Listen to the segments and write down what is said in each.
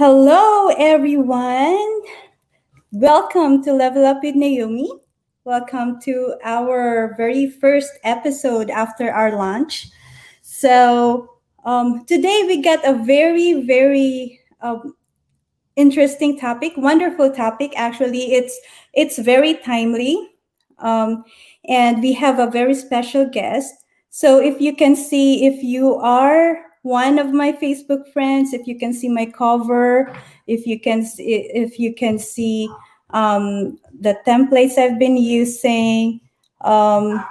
Hello, everyone. Welcome to Level Up with Naomi. Welcome to our very first episode after our launch. Today we got a very interesting topic, wonderful topic. Actually, it's very timely, um, and we have a very special guest. So if you can see, if you are one of my Facebook friends, if you can see my cover, if you can see the templates I've been using. Um,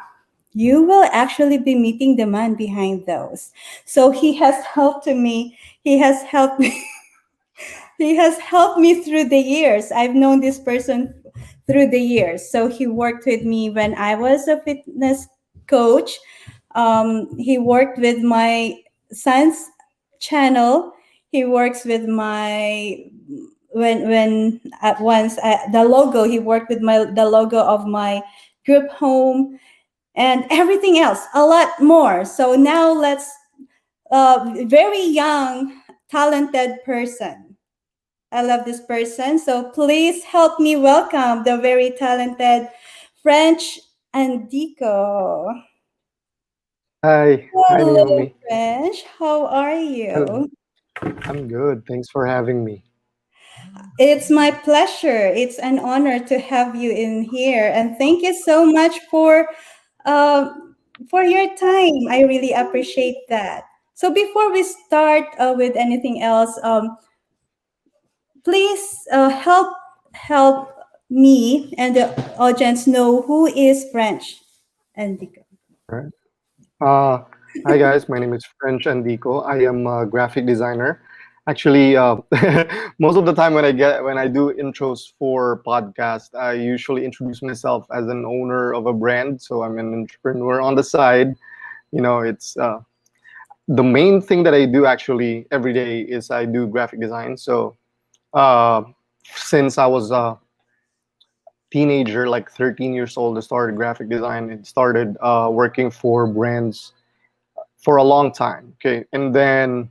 you will actually be meeting the man behind those. So he has helped me. He has helped me he has helped me through the years. I've known this person through the years. So he worked with me when I was a fitness coach. He worked with my son's channel. He works with my when at once the logo. He worked with my the logo of my group home and everything else, a lot more. So now let's very young, talented person. I love this person. So please help me welcome the very talented French Andico. Hi, Hello, Naomi. French. How are Hello. you? I'm good. Thanks for having me. It's my pleasure. It's an honor to have you in here, and thank you so much uh, for your time. I really appreciate that. So before we start with anything else, please help me and the audience know who is French Indigo. All right. Uh, Hi guys. My name is French Andico. I am a graphic designer. Actually, most of the time when I do intros for podcast, I usually introduce myself as an owner of a brand. So I'm an entrepreneur on the side. It's the main thing that I do actually every day is I do graphic design. So uh, since I was teenager, like 13 years old, I started graphic design and started working for brands for a long time. Okay, and then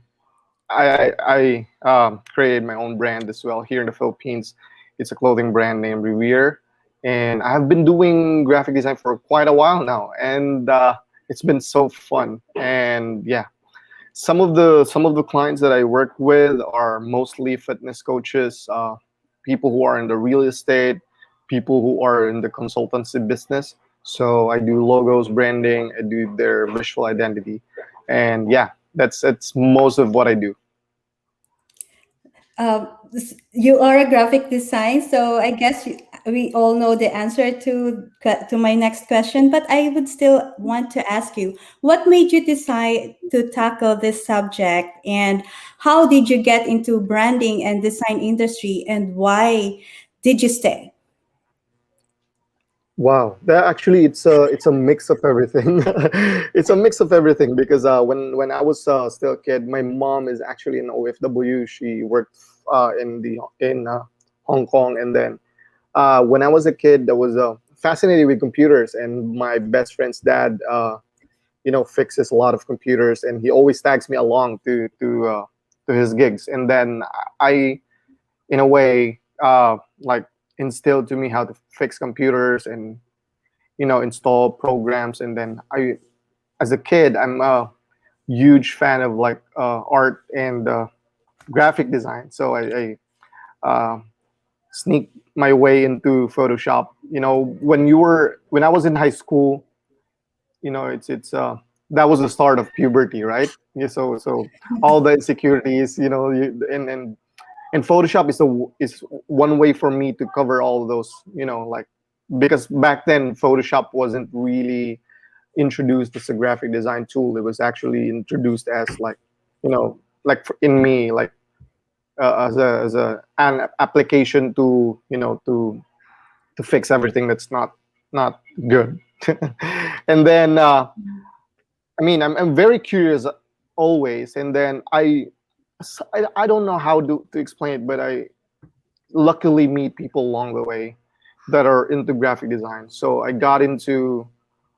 I created my own brand as well here in the Philippines. It's a clothing brand named Revere, and I've been doing graphic design for quite a while now, and it's been so fun. And yeah, some of the clients that I work with are mostly fitness coaches, people who are in the real estate, people who are in the consultancy business. So I do logos, branding, I do their visual identity, and yeah, that's most of what I do. You are a graphic design, so I guess we all know the answer to my next question. But I would still want to ask you, what made you decide to tackle this subject, and how did you get into branding and design industry, and why did you stay? Wow, that actually it's a mix of everything. It's a mix of everything because when I was still a kid, my mom is actually in OFW. She worked in Hong Kong, and then when I was a kid, I was fascinated with computers, and my best friend's dad, fixes a lot of computers, and he always tags me along to his gigs, and then I, in a way, like instilled to me how to fix computers and install programs, and then I, as a kid, I'm a huge fan of like art and graphic design, so I sneak my way into Photoshop. When I was in high school, it's that was the start of puberty, right? Yeah, so all the insecurities, and Photoshop is one way for me to cover all of those, like, because back then Photoshop wasn't really introduced as a graphic design tool. It was actually introduced as like, like in me, like as a an application to to fix everything that's not good. And then I'm very curious always, and then I don't know how to explain it, but I luckily meet people along the way that are into graphic design. So I got into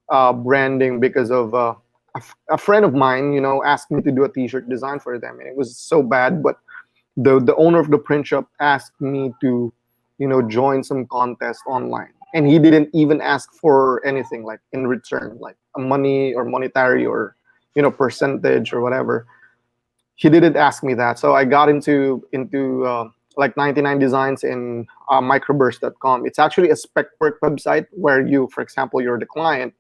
branding because of a friend of mine, asked me to do a T-shirt design for them, and it was so bad, but the owner of the print shop asked me to, join some contest online, and he didn't even ask for anything like in return, like a money or monetary or percentage or whatever. He didn't ask me that, so I got into like 99 designs in microburst.com. It's actually a spec work website where you, for example, you're the client,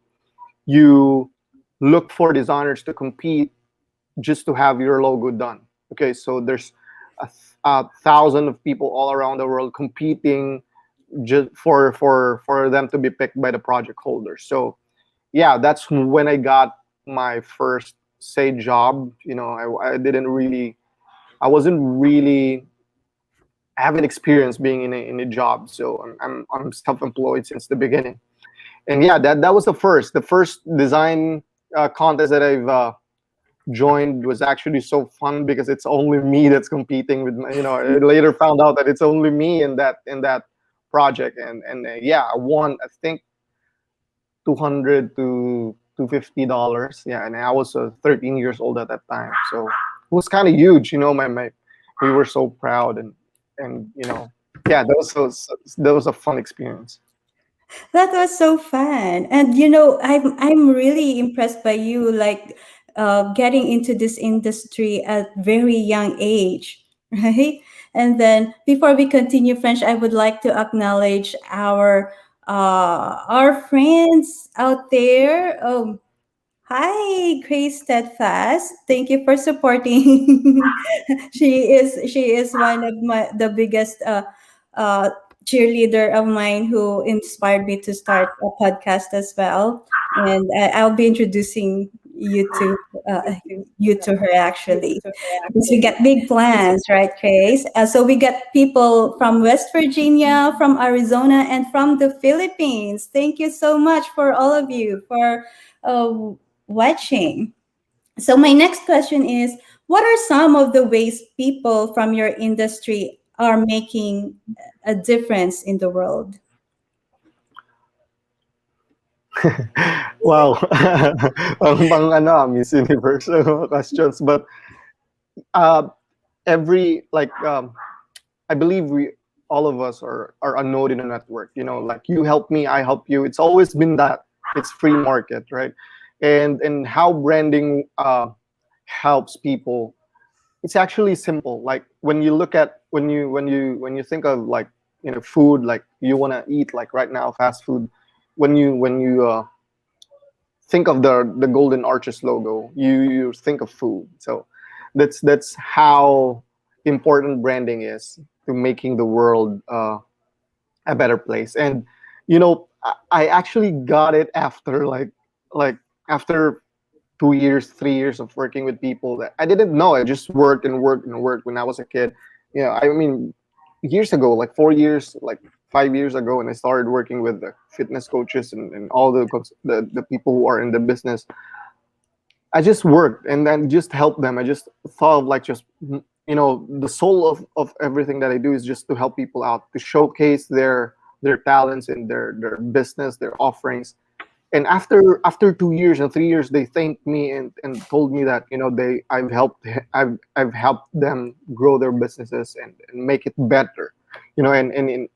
you look for designers to compete just to have your logo done. Okay, so there's a thousand of people all around the world competing just for them to be picked by the project holders. So yeah, that's when I got my first say job. I didn't really, I wasn't really, I haven't experienced being in a job, so I'm self-employed since the beginning. And yeah, that was the first design contest that I've joined was actually so fun because it's only me that's competing with I later found out that it's only me in that project, and yeah, I won, I think, 200 to $250. Yeah, and I was 13 years old at that time, so it was kind of huge. My we were so proud, and yeah, that was a fun experience. That was so fun. And I'm really impressed by you, like getting into this industry at very young age, right? And then before we continue, French, I would like to acknowledge our friends out there. Hi, Grace Steadfast. Thank you for supporting. She is one of the biggest uh, cheerleader of mine who inspired me to start a podcast as well. And I'll be introducing you to her actually. Because we get big plans, right, Grace? So we get people from West Virginia, from Arizona, and from the Philippines. Thank you so much for all of you for uh, watching. So my next question is, what are some of the ways people from your industry are making a difference in the world? Wow. Pang Miss Universe questions, but uh, every like I believe we all of us are a node in a network. Like you help me, I help you. It's always been that. It's free market, right? And how branding helps people. It's actually simple. Like when you look at when you think of like food, like you want to eat like right now fast food. When you think of the golden arches logo, you think of food. So that's how important branding is to making the world a better place. And I actually got it after like after 2 years, 3 years of working with people that I didn't know. I just worked and worked and worked when I was a kid. I mean, years ago, like 4 years, like 5 years ago, when I started working with the fitness coaches and all the people who are in the business, I just worked and then just helped them. I just thought of like just the soul of everything that I do is just to help people out, to showcase their talents and their business, their offerings. And after 2 years and 3 years, they thanked me and told me that I've helped them grow their businesses and make it better. And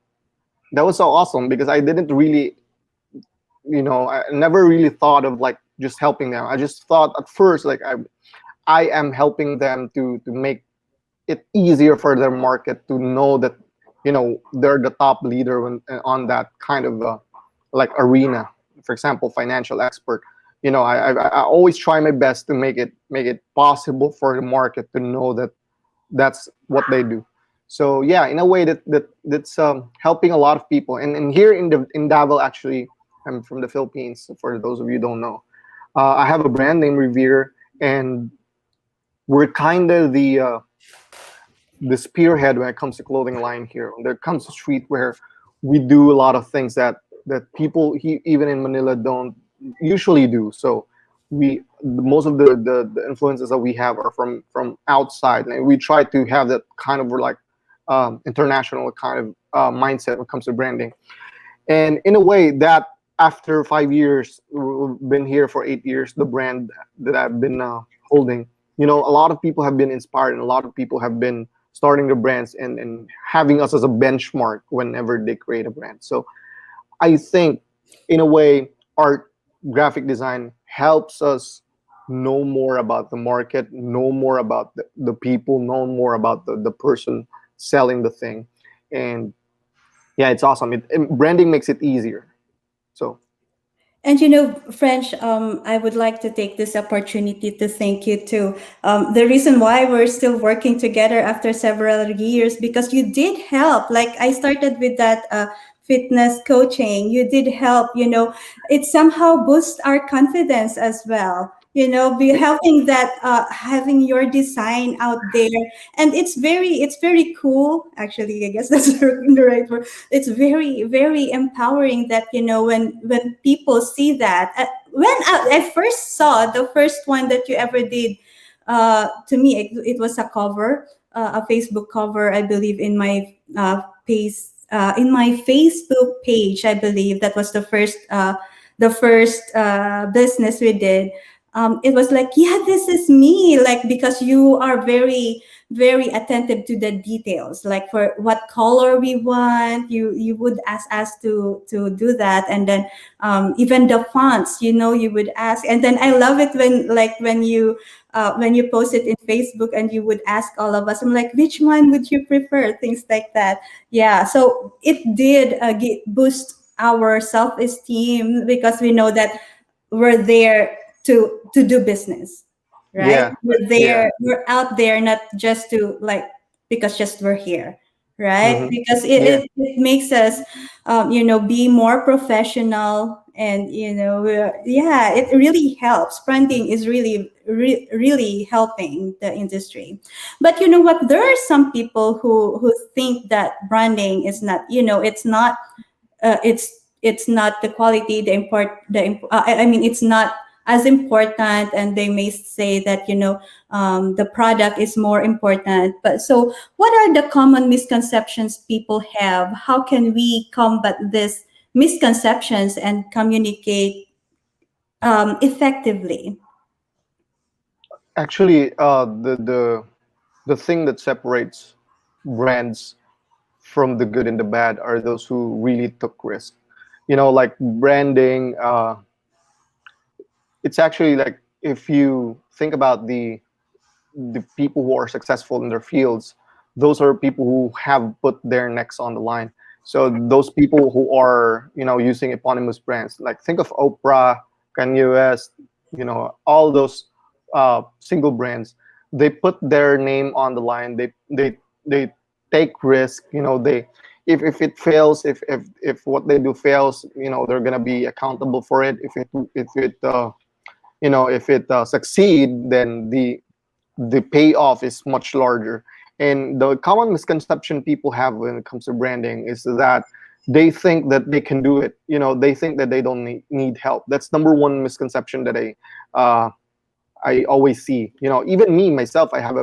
that was so awesome because I didn't really, I never really thought of like just helping them. I just thought at first like I am helping them to make it easier for their market to know that they're the top leader on that kind of like arena. For example, financial expert. I always try my best to make it possible for the market to know that that's what they do. So yeah, in a way that's helping a lot of people. And here in Davao, actually, I'm from the Philippines. For those of you who don't know, I have a brand named Revere, and we're kind of the spearhead when it comes to clothing line here. There comes a street where we do a lot of things that people even in Manila don't usually do. So most of the influences that we have are from outside, and we try to have that kind of like international kind of mindset when it comes to branding. And in a way that after 5 years, we've been here for 8 years, the brand that I've been holding, a lot of people have been inspired and a lot of people have been starting the brands, and having us as a benchmark whenever they create a brand. So I think, in a way, art, graphic design helps us know more about the market, know more about the people, know more about the person selling the thing. And yeah, it's awesome. Branding makes it easier. So And you know, French, I would like to take this opportunity to thank you too. The reason why we're still working together after several years, because you did help. Like I started with that fitness coaching. You did help. You know, it somehow boosts our confidence as well. You know, be having that, having your design out there, and it's very cool. Actually, I guess that's the right word. It's very very empowering that, you know, when people see that, when I first saw the first one that you ever did, to me it was a cover, a Facebook cover, I believe, page, in my Facebook page. I believe that was the first business we did. It was like, yeah, this is me, like, because you are very very attentive to the details, like for what color we want, you would ask us to do that. And then even the fonts, you know, you would ask. And then I love it when, like, when you post it in Facebook and you would ask all of us, I'm like, which one would you prefer, things like that. Yeah, so it did boost our self-esteem, because we know that we're there to do business, right? yeah, We're yeah, there, we're out there, not just to, like, because just we're here, right? hmm, Because yeah, it makes us, you know, be more professional. And you know, yeah, it really helps. Branding is really really helping the industry. But you know what, there are some people who think that branding is not, you know, it's not, it's not the quality, I mean, it's not as important. And they may say that, you know, the product is more important. But so what are the common misconceptions people have? How can we combat these misconceptions and communicate effectively? actually, the thing that separates brands from the good and the bad are those who really took risk. Like branding, it's actually like, if you think about the people who are successful in their fields, those are people who have put their necks on the line. So those people who are, using eponymous brands, like think of Oprah, Kanye West, all those single brands. They put their name on the line. They take risk. They, if it fails, if what they do fails, they're gonna be accountable for it. If it succeed, then the payoff is much larger. And the common misconception people have when it comes to branding is that they think that they can do it. They think that they don't need help. That's number one misconception that I always see. Even me myself, I have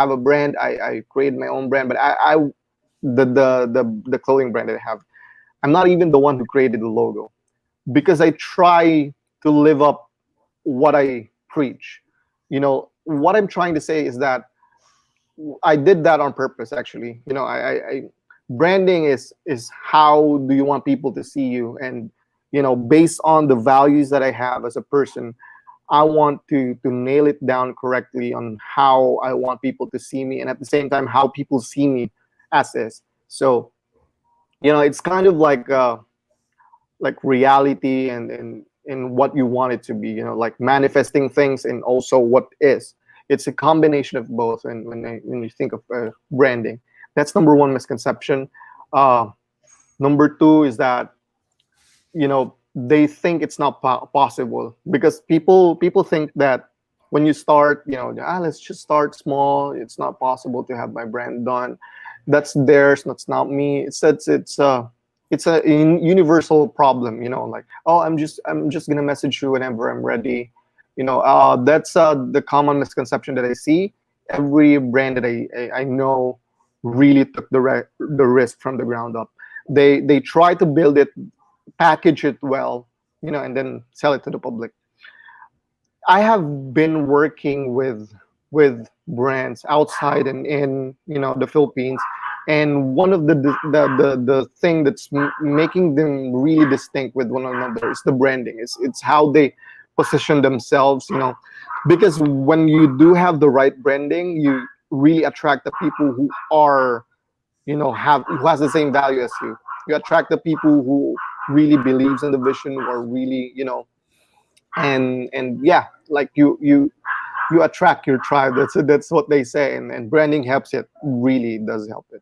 a brand. I created my own brand, but the clothing brand that I have, I'm not even the one who created the logo, because I try to live up what I preach. What I'm trying to say is that I did that on purpose. Actually, branding is how do you want people to see you, and based on the values that I have as a person, I want to nail it down correctly on how I want people to see me, and at the same time how people see me as is. So it's kind of like reality and what you want it to be, like manifesting things and also what is. It's a combination of both. And when you think of branding, that's number one misconception. Number two is that they think it's not possible, because people think that when you start, let's just start small, it's not possible to have my brand done. That's theirs, that's not me. It's a universal problem, like, oh, I'm just gonna message you whenever I'm ready. That's the common misconception that I see. Every brand that I know really took the risk from the ground up. They try to build it, package it well, and then sell it to the public. I have been working with with brands outside and in, the Philippines. And one of the thing that's making them really distinct with one another is the branding. It's how they position themselves, because when you do have the right branding, you really attract the people who are, have who has the same value as you. You attract the people who really believes in the vision, or really, and yeah, like you attract your tribe. That's what they say, and branding helps it. Really does help it.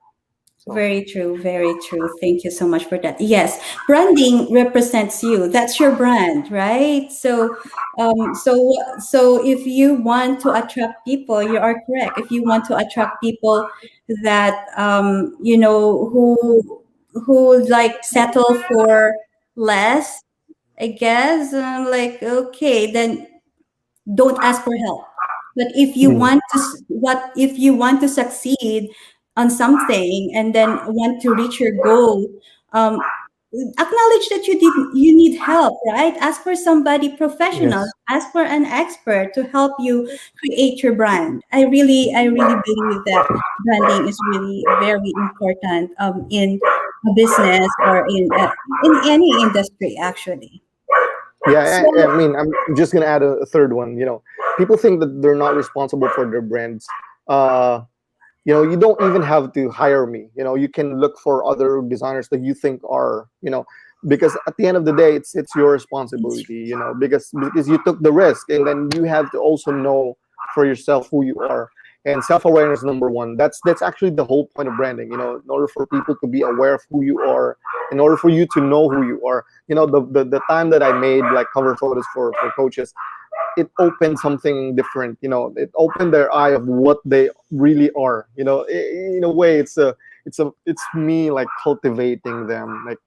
So Very true, very true. Thank you so much for that. Yes, branding represents you. That's your brand, right? So if you want to attract people, you are correct. If you want to attract people that who like settle for less, I guess, like okay, then don't ask for help. But if you mm, want to what if you want to succeed on something and then want to reach your goal, um, acknowledge that you need help, right? Ask for somebody professional, yes, ask for an expert to help you create your brand. I really believe that branding is really very important in a business or in any industry actually. yeah. I So mean, I'm just gonna add a third one. People think that they're not responsible for their brands. Uh, you don't even have to hire me. You can look for other designers that you think are, because at the end of the day, it's your responsibility. Because you took the risk, and then you have to also know for yourself who you are. And self-awareness, number one. That's actually the whole point of branding. In order for people to be aware of who you are, in order for you to know who you are. The time that I made like cover photos for coaches, it opened something different. It opened their eye of what they really are. In a way, it's me like cultivating them, like,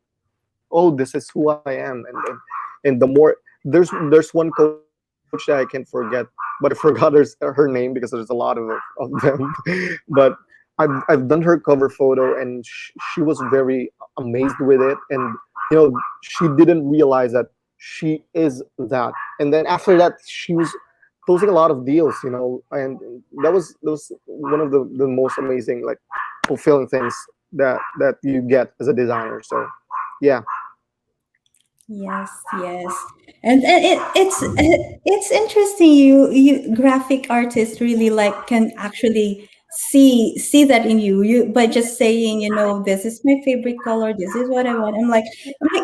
oh, this is who I am. And the more there's one coach that I can forget, but I forgot her name because there's a lot of them. But I've done her cover photo, and she was very amazed with it. And she didn't realize that she is that. And then after that, she was closing a lot of deals. And that was one of the most amazing, like, fulfilling things that you get as a designer. So yeah. yes, yes, and it's interesting. You graphic artists really like can actually see that in you by just saying, this is my favorite color. This is what I want. I'm like,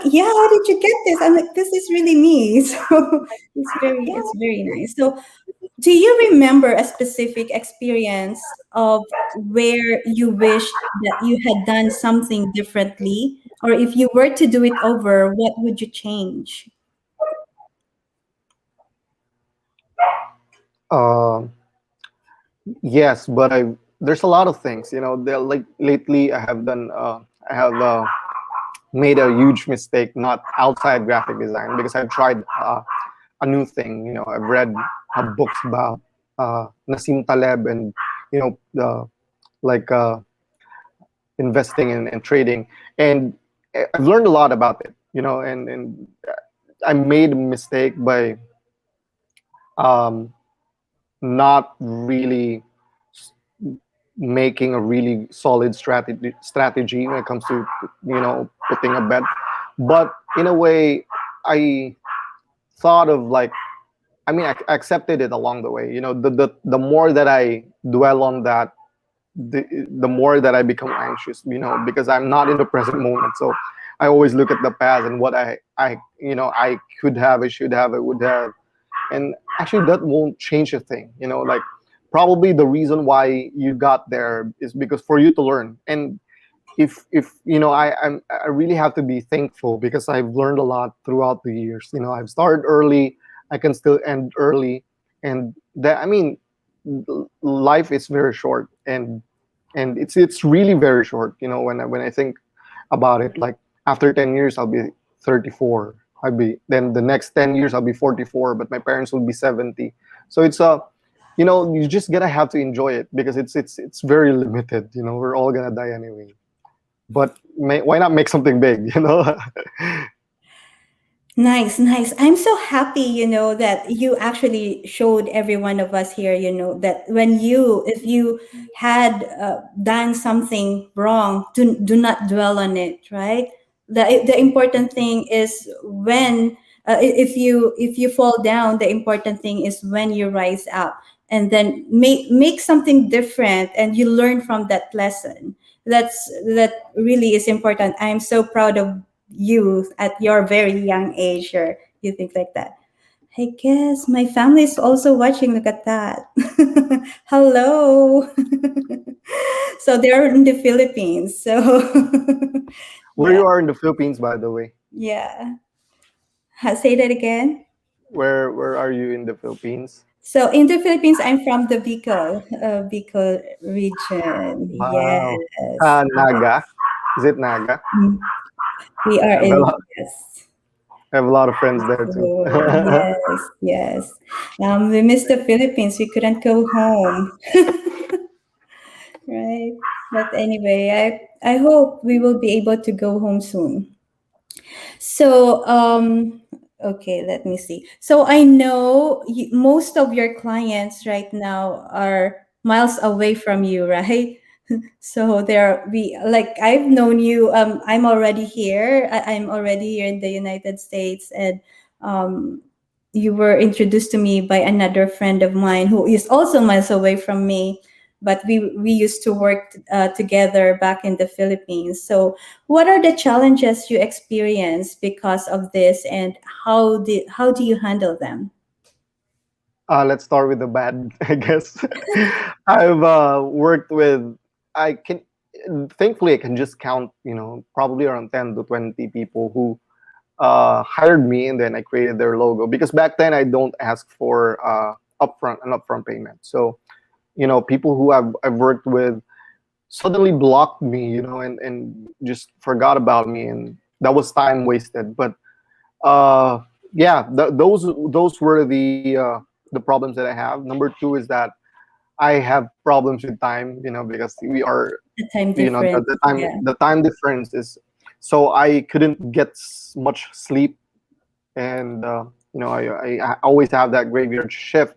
yeah. How did you get this? I'm like, this is really me. So it's very nice. So do you remember a specific experience of where you wished that you had done something differently? Or if you were to do it over, what would you change? um yes, but I there's a lot of things. Like lately I have made a huge mistake, not outside graphic design, because I've tried a new thing. I've read books about Nassim Taleb, and the like investing and trading, and I've learned a lot about it. And I made a mistake by um, not really making a really solid strategy when it comes to putting a bet. But in a way, I thought of, like, I mean, I accepted it along the way. The more that I dwell on that, the more that I become anxious. Because I'm not in the present moment. So I always look at the past and what I could have, I should have, I would have. And actually, that won't change a thing. Like, probably the reason why you got there is because for you to learn. And if I really have to be thankful, because I've learned a lot throughout the years. I've started early, I can still end early. And that, I mean, life is very short. And it's really very short. When I think about it, like, after 10 years I'll be 34. I'll be Then the next 10 years I'll be 44, but my parents will be 70. So it's you just gotta have to enjoy it, because it's very limited. We're all gonna die anyway. But why not make something big? Nice, nice. I'm so happy, that you actually showed every one of us here, that if you had done something wrong, do not dwell on it, right? The important thing is when, if you fall down, the important thing is when you rise up and then make something different and you learn from that lesson. That really is important. I'm so proud of you at your very young age, you think like that. I guess my family is also watching. Look at that. Hello. So they're in the Philippines. So Where yeah, you are in the Philippines, by the way? yeah. Say that again. Where are you in the Philippines? So in the Philippines, I'm from the Bicol region. Wow. Yes. Naga. Is it Naga? Mm. We I are have a in, lot, yes. I have a lot of friends there too. Oh, yes, yes. We missed the Philippines. We couldn't go home, right? But anyway, I hope we will be able to go home soon. So, okay, let me see. So I know most of your clients right now are miles away from you, right? So there we like I've known you. I'm already here. I'm already here in the United States, and um, you were introduced to me by another friend of mine who is also miles away from me. But we used to work together back in the Philippines. So, what are the challenges you experience because of this, and how do you handle them? Let's start with the bad, I guess. I've worked with, I can, thankfully, I can just count, probably around 10 to 20 people who hired me, and then I created their logo. Because back then, I don't ask for an upfront payment. So, people who I've worked with suddenly blocked me, and just forgot about me. And that was time wasted. But uh, yeah, those were the problems that I have. Number two is that I have problems with time, because we are, The time the, difference, the time yeah. the time difference is, so I couldn't get much sleep. And I always have that graveyard shift.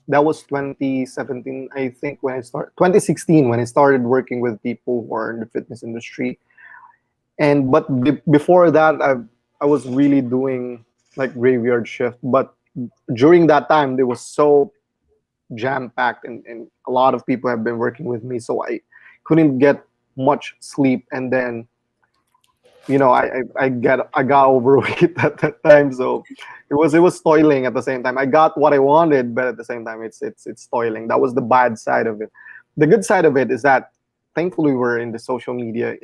That was 2017, I think, when I started 2016, when I started working with people who are in the fitness industry. And but before that, I was really doing like graveyard shift. But during that time, they was so jam packed, and a lot of people have been working with me, so I couldn't get much sleep. And then I got overweight at that time. So it was toiling. At the same time, I got what I wanted, but at the same time, it's toiling. That was the bad side of it. The good side of it is that thankfully we're in the social media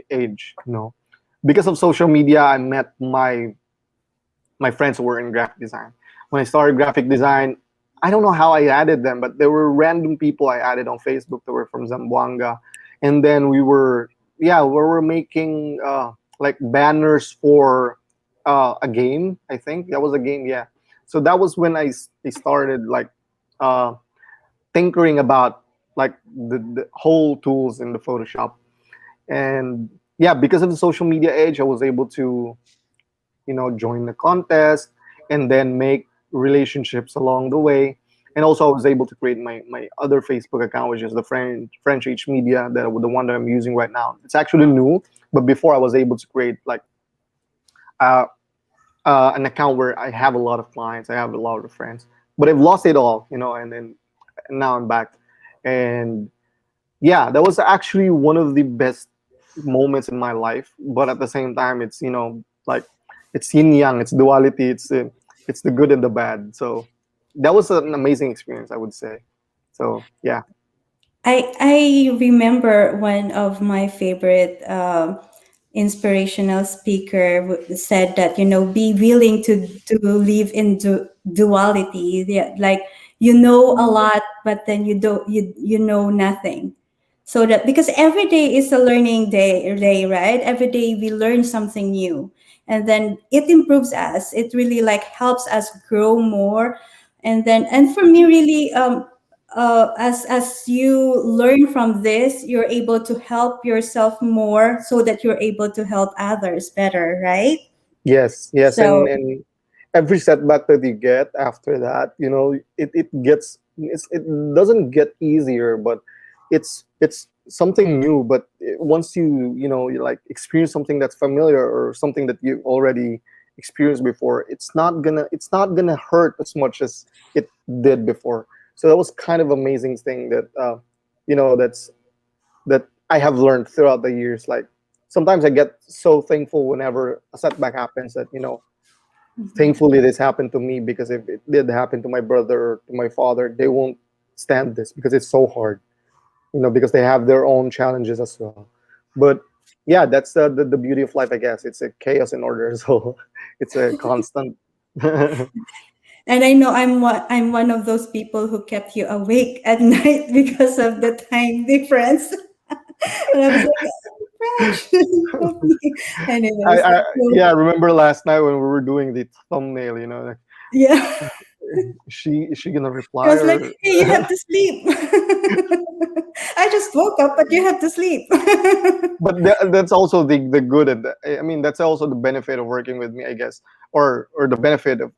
age. Because of social media, I met my friends who were in graphic design. When I started graphic design, I don't know how I added them, but there were random people I added on Facebook that were from Zamboanga. And then we were making like banners for a game. I think that was a game. Yeah. So that was when I started like uh, tinkering about like the whole tools in the Photoshop. And yeah, because of the social media age, I was able to join the contest, and then make relationships along the way. And also, I was able to create my other Facebook account, which is the French H Media, the one that I'm using right now. It's actually new, but before I was able to create like uh, an account where I have a lot of clients, I have a lot of friends, but I've lost it all, and then and now I'm back. And yeah, that was actually one of the best moments in my life. But at the same time, it's like it's yin yang, it's duality, it's the good and the bad. So that was an amazing experience, I would say. So yeah. I remember one of my favorite inspirational speaker said that be willing to live in duality. Yeah, like you know a lot, but then you know nothing. So that because every day is a learning day, right? Every day we learn something new, and then it improves us. It really like helps us grow more, and for me really as you learn from this, you're able to help yourself more so that you're able to help others better, right? Yes, yes, So and every setback that you get after that, it gets it doesn't get easier, but it's something new. But once you like experience something that's familiar or something that you already experienced before, it's not gonna hurt as much as it did before. So that was kind of amazing thing that that I have learned throughout the years. Like sometimes I get so thankful whenever a setback happens that thankfully this happened to me, because if it did happen to my brother or to my father, they won't stand this because it's so hard, because they have their own challenges as well. But yeah, that's the beauty of life, I guess. It's a chaos in order, so it's a constant. and I know I'm one of those people who kept you awake at night because of the time difference. And I was like, Raj, help me. I, Anyways, I so, yeah, I remember last night when we were doing the thumbnail, like, yeah. is she gonna He reply was like, or hey, you have to sleep. I just woke up, but you have to sleep. but that's also the good, and I mean that's also the benefit of working with me, I guess, or the benefit of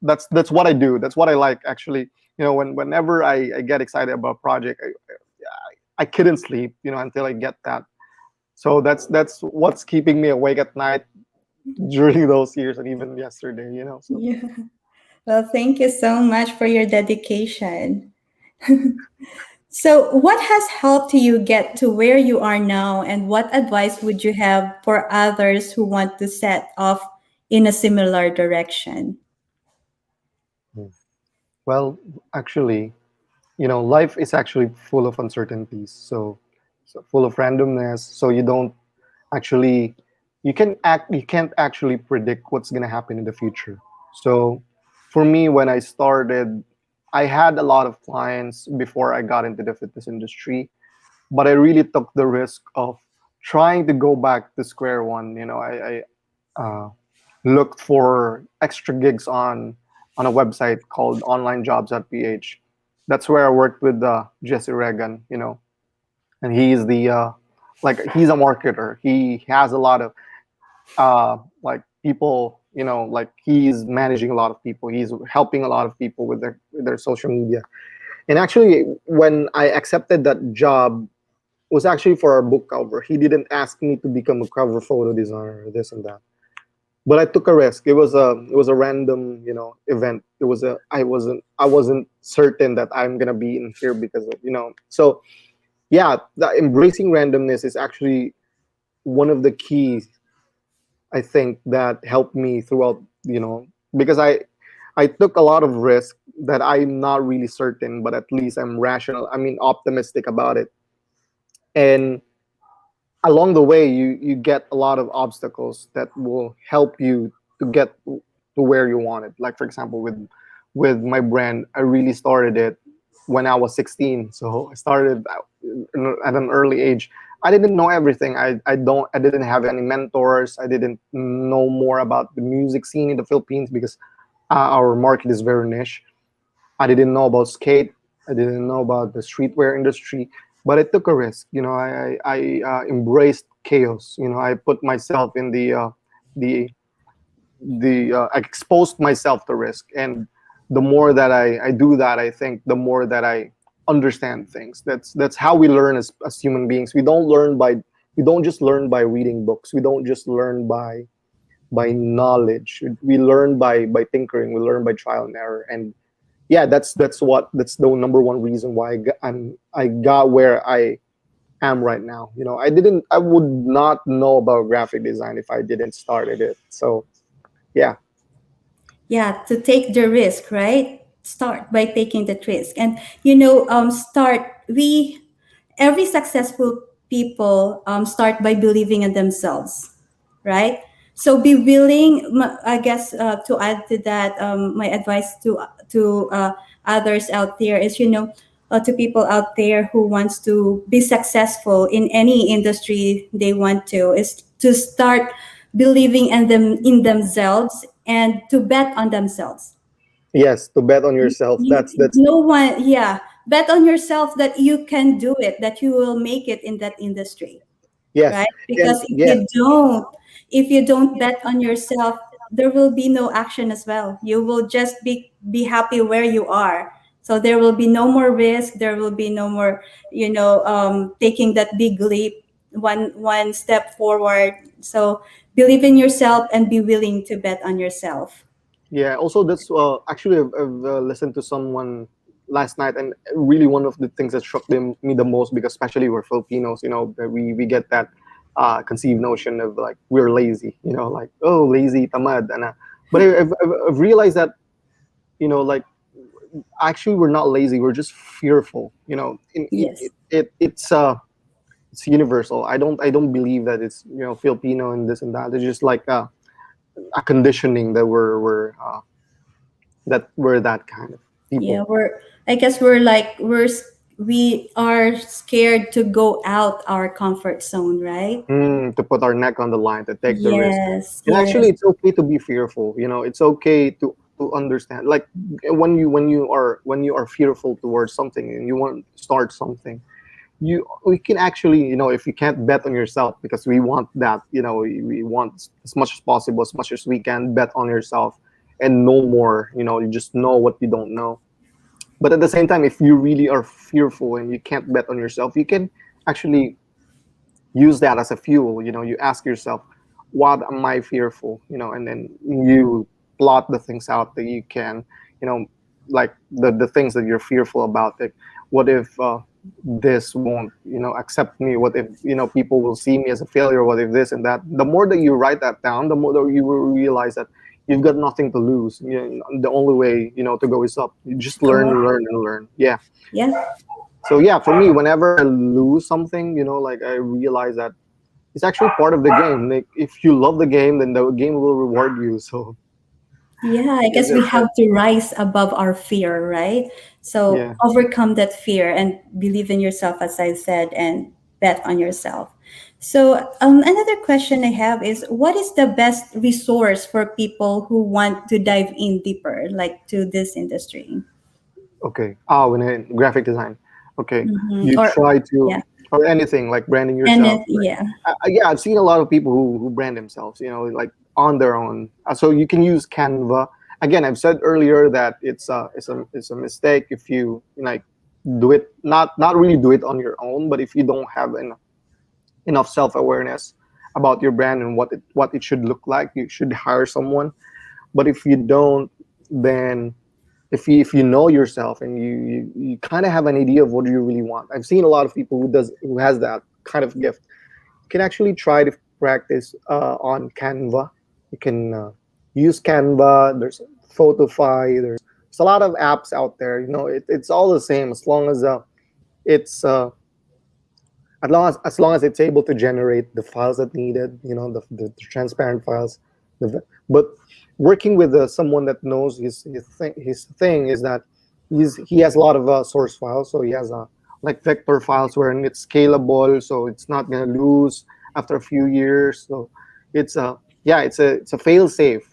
that's what I do, that's what I like, actually. Whenever I get excited about a project, I couldn't sleep, until I get that. So that's what's keeping me awake at night during those years, and even yesterday, so. Yeah. Well, thank you so much for your dedication. So, what has helped you get to where you are now, and what advice would you have for others who want to set off in a similar direction? Hmm. Well, actually, life is actually full of uncertainties, so full of randomness, so actually you can't actually predict what's going to happen in the future. So for me, when I started, I had a lot of clients before I got into the fitness industry, but I really took the risk of trying to go back to square one. I looked for extra gigs on a website called onlinejobs.ph. That's where I worked with Jesse Regan, and he's a marketer. He has a lot of like people, like he's managing a lot of people. He's helping a lot of people with their social media. And actually, when I accepted that job, it was actually for our book cover. He didn't ask me to become a cover photo designer or this and that. But I took a risk. It was a random, event. I wasn't certain that I'm gonna be in here because of, so yeah, embracing randomness is actually one of the keys, I think, that helped me throughout, because I took a lot of risk that I'm not really certain, but at least I'm rational. I mean, optimistic about it. And along the way, you get a lot of obstacles that will help you to get to where you want it. Like for example, with my brand, I really started it when I was 16. So I started at an early age. I didn't know everything. I didn't have any mentors. I didn't know more about the music scene in the Philippines because our market is very niche. I didn't know about skate. I didn't know about the streetwear industry, but I took a risk. I embraced chaos. I put myself in the I exposed myself to risk, and the more that I do that, I think the more that I understand things. That's how we learn as human beings. We don't just learn by reading books. We don't just learn by knowledge. We learn by tinkering. We learn by trial and error. And yeah, that's the number one reason why I got where I am right now. I would not know about graphic design if I didn't started it. So yeah. Yeah, to take the risk, right? Start by taking that risk. And every successful people start by believing in themselves, right? So be willing. I guess to add to that, my advice to others out there is, to people out there who wants to be successful in any industry they want to, is to start believing in themselves and to bet on themselves. Yes, to bet on yourself. That's No one, yeah, bet on yourself that you can do it, that you will make it in that industry, yes. right? And Because if yeah, you don't bet on yourself, there will be no action as well. You will just be happy where you are. So there will be no more risk. There will be no more, taking that big leap, one step forward. So believe in yourself and be willing to bet on yourself. Yeah. Also, that's actually I've listened to someone last night, and really one of the things that struck me the most, because especially we're Filipinos, that we get that conceived notion of like we're lazy, like, oh, lazy, tamad, and but I've realized that, like, actually we're not lazy, we're just fearful. Yes. It's universal. I don't believe that it's Filipino and this and that. It's just like a conditioning that we're that kind of Yeah, people. I guess we're like, we are scared to go out our comfort zone, right? To put our neck on the line, to take the risk. Yes, And actually, yes. it's okay to be fearful. It's okay to understand. Like when you are fearful towards something and you want to start something, we can actually, if you can't bet on yourself, because we want that, we want as much as possible, as much as we can bet on yourself and no more. You just know what you don't know. But at the same time, if you really are fearful and you can't bet on yourself, you can actually use that as a fuel. You ask yourself, what am I fearful? And then you plot the things out that you can, you know like the things that you're fearful about. Like, what if this won't accept me? What if people will see me as a failure? What if this and that? The more that you write that down, the more that you will realize that you've got nothing to lose. The only way to go is up. You just Go learn up. and learn and learn. Yeah. Yeah. So yeah, for me, whenever I lose something, like, I realize that it's actually part of the game. Like, if you love the game, then the game will reward you. So Yeah, I yeah, guess we have to rise above our fear, right? So yeah. overcome that fear and believe in yourself, as I said, and bet on yourself. So another question I have is, what is the best resource for people who want to dive in deeper, like to this industry? Okay. When in graphic design, okay, Mm-hmm. you try to, Yeah, or anything like branding and yourself. then, yeah, Yeah, I've seen a lot of people who brand themselves, like on their own. So you can use Canva. Again, I've said earlier that it's a mistake if you like do it, not really do it on your own, but if you don't have enough self awareness about your brand and what it should look like, you should hire someone. But if you don't, then if you know yourself and you kind of have an idea of what you really want. I've seen a lot of people who has that kind of gift. You can actually try to practice on Canva. You can use Canva. There's Photify. There's a lot of apps out there. It's all the same, as long as it's as long as it's able to generate the files that needed, the transparent files. But working with someone that knows his thing is that he has a lot of source files. So he has like vector files wherein it's scalable, so it's not gonna lose after a few years. So it's a yeah, it's a fail safe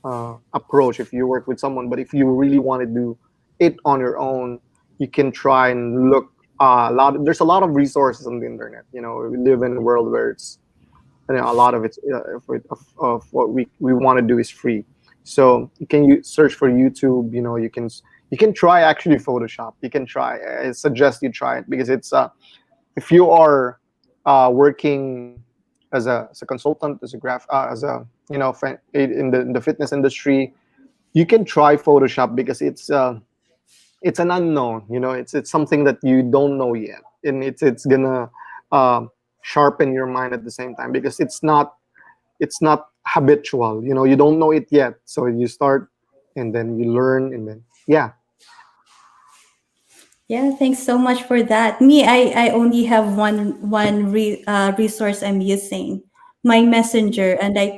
approach if you work with someone. But if you really want to do it on your own, you can try and look there's a lot of resources on the internet. We live in a world where it's a lot of of what we want to do is free. So you can search for YouTube. You can try actually Photoshop. You can try. I suggest you try it, because it's if you are working as a consultant, as a in the fitness industry, you can try Photoshop, because it's an unknown. It's something that you don't know yet, and it's gonna um, sharpen your mind at the same time, because it's not habitual. You don't know it yet, so you start, and then you learn, and then yeah. yeah. Thanks so much for that. Me, I only have one resource I'm using, my messenger, and I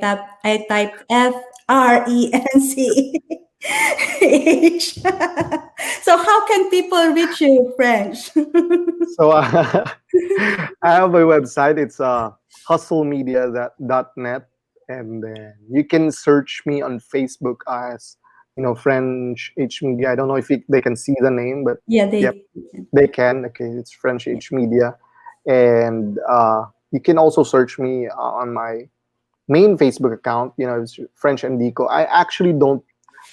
typed FRENCH. So how can people reach you, French? So I have a website. It's hustlemedia.net, and then you can search me on Facebook as French H Media. I don't know if they can see the name, but Yeah, yep, they. they can. Okay, it's French H Media, and you can also search me on my main Facebook account, it's French and Deco. I actually don't.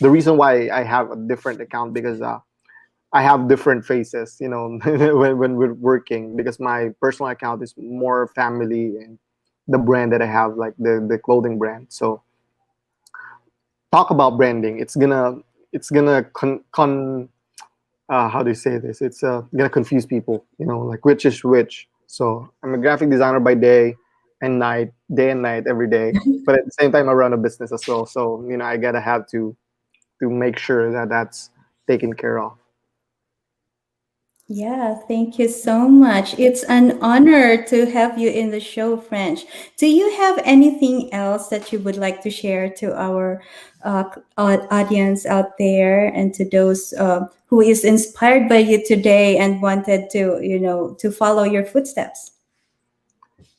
The reason why I have a different account because I have different faces, when we're working, because my personal account is more family and the brand that I have, like the clothing brand. So talk about branding. It's gonna how do you say this? It's gonna confuse people, like which is which. So I'm a graphic designer by day and night, every day. But at the same time, I run a business as well. So I gotta have to make sure that that's taken care of. Yeah, thank you so much. It's an honor to have you in the show, French. Do you have anything else that you would like to share to our audience out there and to those who is inspired by you today and wanted to, to follow your footsteps?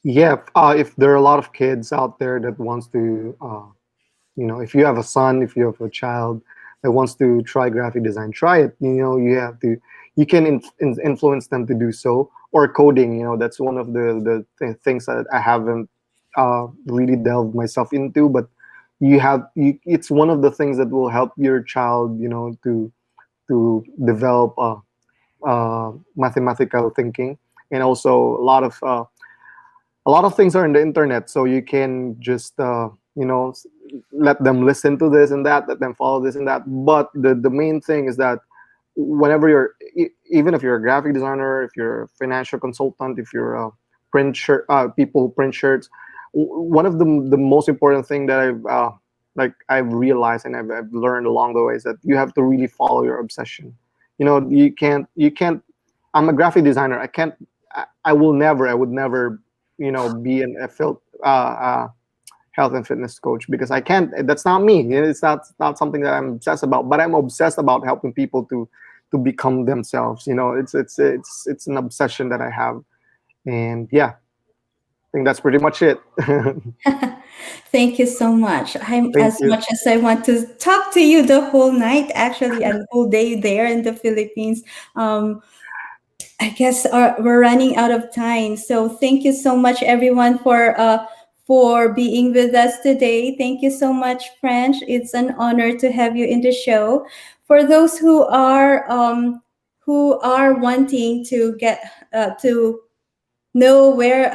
Yeah, if there are a lot of kids out there that wants to, if you have a son, if you have a child that wants to try graphic design, try it. You can influence them to do so. Or coding, that's one of the things that I haven't really delved myself into, but it's one of the things that will help your child, to develop mathematical thinking. And also a lot of things are in the internet, so you can just let them listen to this and that, let them follow this and that. But the main thing is that whenever even if you're a graphic designer, if you're a financial consultant, if you're a people who print shirts, one of the most important thing that I've realized and I've learned along the way is that you have to really follow your obsession. You can't. I'm a graphic designer. I would never be a health and fitness coach, because I can't. That's not me. It's not something that I'm obsessed about. But I'm obsessed about helping people to become themselves. It's an obsession that I have. And yeah, I think that's pretty much it. Thank you so much. Thank As you. much as I want to talk to you the whole night, actually, and whole day there in the Philippines. I guess we're running out of time. So thank you so much, everyone, for being with us today. Thank you so much, French. It's an honor to have you in the show. For those who are wanting to get to know where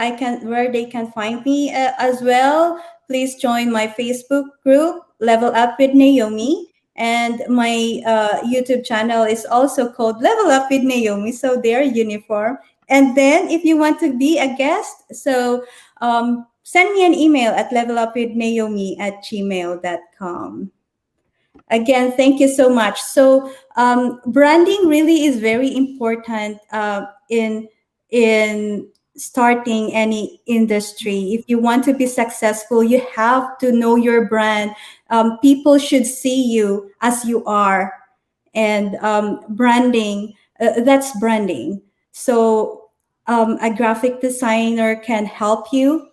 they can find me as well, please join my Facebook group, Level Up with Naomi. And my YouTube channel is also called Level Up with Naomi, so they're uniform. And then if you want to be a guest, so send me an email at levelupwithnaomi@gmail.com. Again, thank you so much. So branding really is very important in starting any industry. If you want to be successful, you have to know your brand. People should see you as you are, and branding, that's branding. So a graphic designer can help you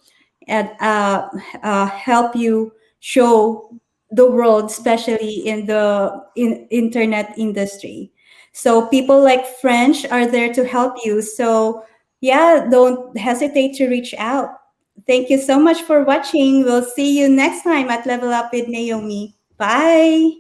and help you show the world, especially in the internet industry. So people like French are there to help you. So yeah, don't hesitate to reach out. Thank you so much for watching. We'll see you next time at Level Up with Naomi. Bye.